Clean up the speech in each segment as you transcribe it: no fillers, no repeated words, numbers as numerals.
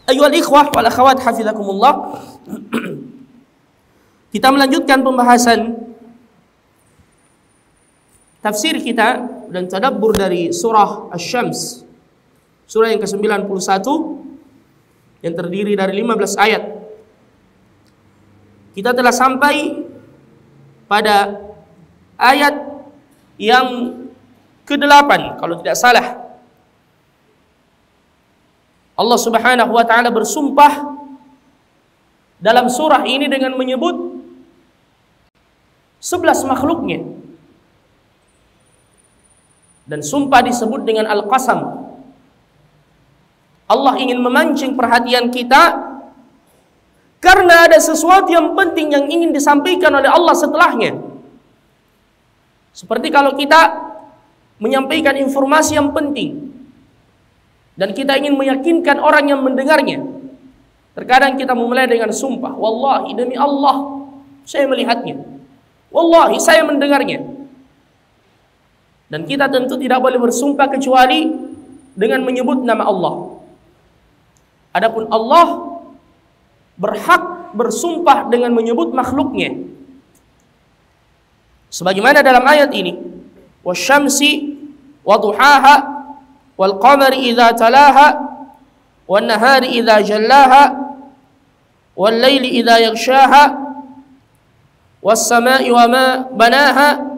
Ayyuhal ikhwah wal akhawat hafizakumullah. Kita melanjutkan pembahasan tafsir kita dan tadabbur dari surah Asy-Syams, surah yang ke-91 yang terdiri dari 15 ayat. Kita telah sampai pada ayat yang ke-8 kalau tidak salah. Allah Subhanahu wa taala bersumpah dalam surah ini dengan menyebut 11 makhluknya. Dan sumpah disebut dengan Al-Qasam. Allah ingin memancing perhatian kita karena ada sesuatu yang penting yang ingin disampaikan oleh Allah setelahnya. Seperti kalau kita menyampaikan informasi yang penting dan kita ingin meyakinkan orang yang mendengarnya, terkadang kita memulai dengan sumpah. Wallahi, demi Allah, saya melihatnya. Wallahi, saya mendengarnya. Dan kita tentu tidak boleh bersumpah kecuali dengan menyebut nama Allah. Adapun Allah berhak bersumpah dengan menyebut makhluknya. Sebagaimana dalam ayat ini, wasyamsi waduhaha wal qamari idza talaha wan nahari idza jallaha wal laili idza yaghshaha was samai wama banaha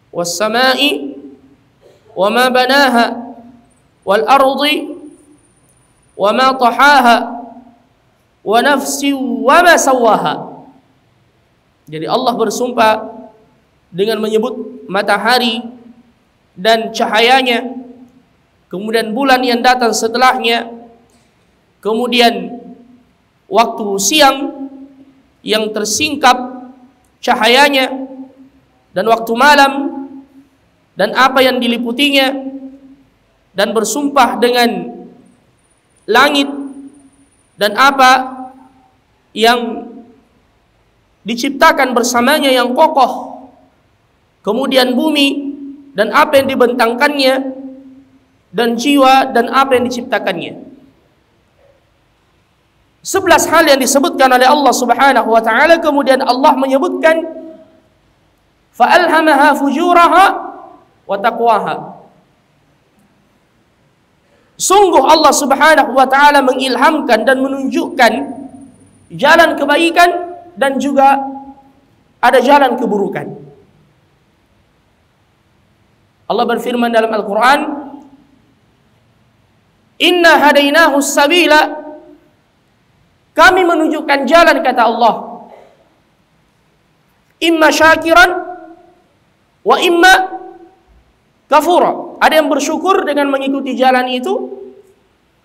والسماء وما بناها والأرض وما طحاها ونفس وما سواها. Jadi Allah bersumpah dengan menyebut matahari dan cahayanya, kemudian bulan yang datang setelahnya, kemudian waktu siang yang tersingkap cahayanya, dan waktu malam dan apa yang diliputinya, dan bersumpah dengan langit dan apa yang diciptakan bersamanya yang kokoh, kemudian bumi dan apa yang dibentangkannya, dan jiwa dan apa yang diciptakannya. 11 hal yang disebutkan oleh Allah Subhanahu wa taala, kemudian Allah menyebutkan fa'alhamaha fujuraha wa taqwaha. Sungguh Allah Subhanahu wa taala mengilhamkan dan menunjukkan jalan kebaikan dan juga ada jalan keburukan. Allah berfirman dalam Al-Qur'an, "Inna hadainahu as-sabila." Kami menunjukkan jalan, kata Allah. Imma syakiran wa imma kafura. Ada yang bersyukur dengan mengikuti jalan itu,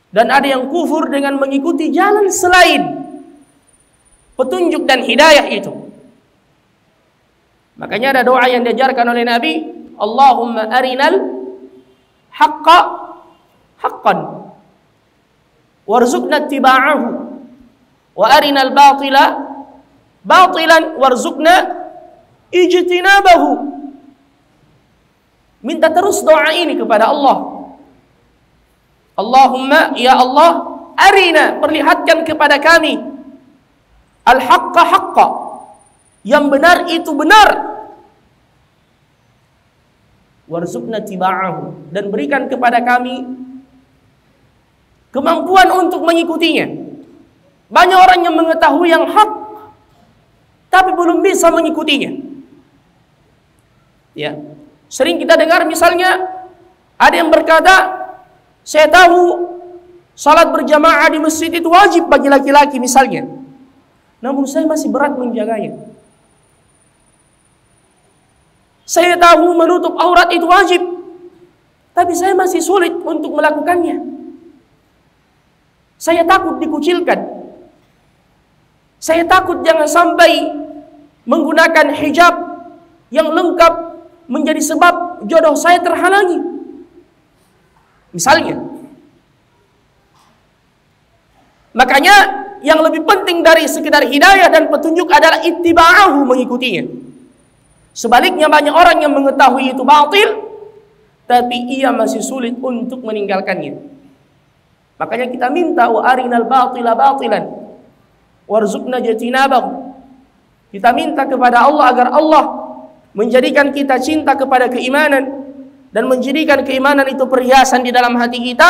dan ada yang kufur dengan mengikuti jalan selain petunjuk dan hidayah itu. Makanya ada doa yang diajarkan oleh Nabi, Allahumma arinal haqqa haqqan warzuqna ittiba'ahu wa arinal batila batilan warzuqna ijtinabahu. Minta terus doa ini kepada Allah. Allahumma, ya Allah, arina, perlihatkan kepada kami al-haqqa haqqa, yang benar itu benar, warzuqna tiba'ahu, dan berikan kepada kami kemampuan untuk mengikutinya. Banyak orang yang mengetahui yang hak tapi belum bisa mengikutinya. Ya, sering kita dengar misalnya ada yang berkata, saya tahu salat berjamaah di masjid itu wajib bagi laki-laki misalnya, namun saya masih berat menjaganya. Saya tahu menutup aurat itu wajib, tapi saya masih sulit untuk melakukannya. Saya takut dikucilkan. Saya takut jangan sampai menggunakan hijab yang lengkap menjadi sebab jodoh saya terhalangi. Misalnya. Makanya yang lebih penting dari sekedar hidayah dan petunjuk adalah ittiba'ahu, mengikutinya. Sebaliknya banyak orang yang mengetahui itu batil, tapi ia masih sulit untuk meninggalkannya. Makanya kita minta wa arinal batila batilan warzuqna jatinabahu. Kita minta kepada Allah agar Allah menjadikan kita cinta kepada keimanan dan menjadikan keimanan itu perhiasan di dalam hati kita,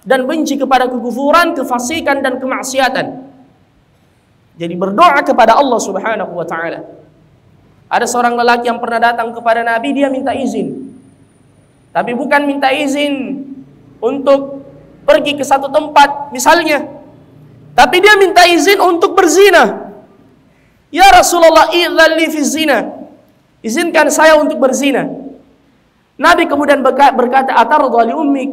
dan benci kepada kekufuran, kefasikan dan kemaksiatan. Jadi berdoa kepada Allah Subhanahu wa taala. Ada seorang lelaki yang pernah datang kepada Nabi, dia minta izin. Tapi bukan minta izin untuk pergi ke satu tempat misalnya, tapi dia minta izin untuk berzina. Ya Rasulullah, idzan li fi zina. Izinkan saya untuk berzina. Nabi kemudian berkata, atardha li ummik?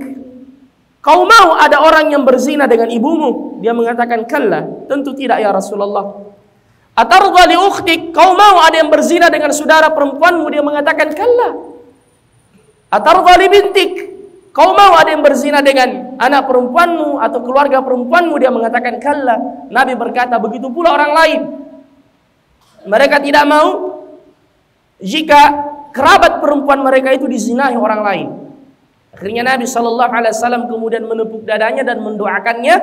Kau mau ada orang yang berzina dengan ibumu? Dia mengatakan, kalla, tentu tidak ya Rasulullah. Atardha li ukhtik? Kau mau ada yang berzina dengan saudara perempuanmu? Dia mengatakan, kalla. Atardha li bintik? Kau mau ada yang berzina dengan anak perempuanmu atau keluarga perempuanmu? Dia mengatakan, kalla. Nabi berkata, begitu pula orang lain. Mereka tidak mau jika kerabat perempuan mereka itu dizinahi orang lain. Akhirnya Nabi SAW kemudian menepuk dadanya dan mendoakannya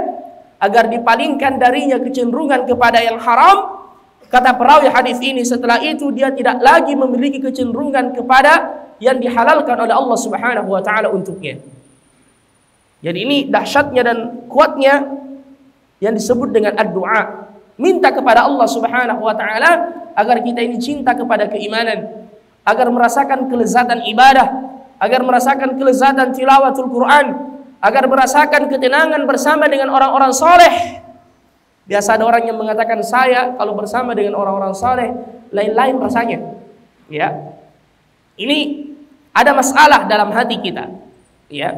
agar dipalingkan darinya kecenderungan kepada yang haram. Kata perawi hadis ini, setelah itu dia tidak lagi memiliki kecenderungan kepada yang dihalalkan oleh Allah Subhanahu wa taala untuknya. Jadi ini dahsyatnya dan kuatnya yang disebut dengan ad-du'a. Minta kepada Allah Subhanahu wa taala agar kita ini cinta kepada keimanan, agar merasakan kelezatan ibadah, agar merasakan kelezatan tilawatul Quran, agar merasakan ketenangan bersama dengan orang-orang soleh. Biasa ada orang yang mengatakan, saya kalau bersama dengan orang-orang soleh lain-lain rasanya. Ya, ini ada masalah dalam hati kita. Ya,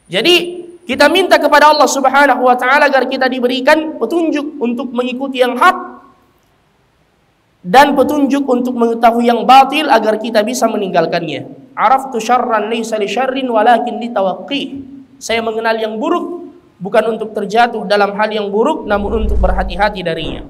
jadi kita minta kepada Allah Subhanahu wa taala agar kita diberikan petunjuk untuk mengikuti yang hak dan petunjuk untuk mengetahui yang batil agar kita bisa meninggalkannya. Araftu syarran laysa li syarrin walakin li tawaqqih. Saya mengenal yang buruk bukan untuk terjatuh dalam hal yang buruk, namun untuk berhati-hati darinya.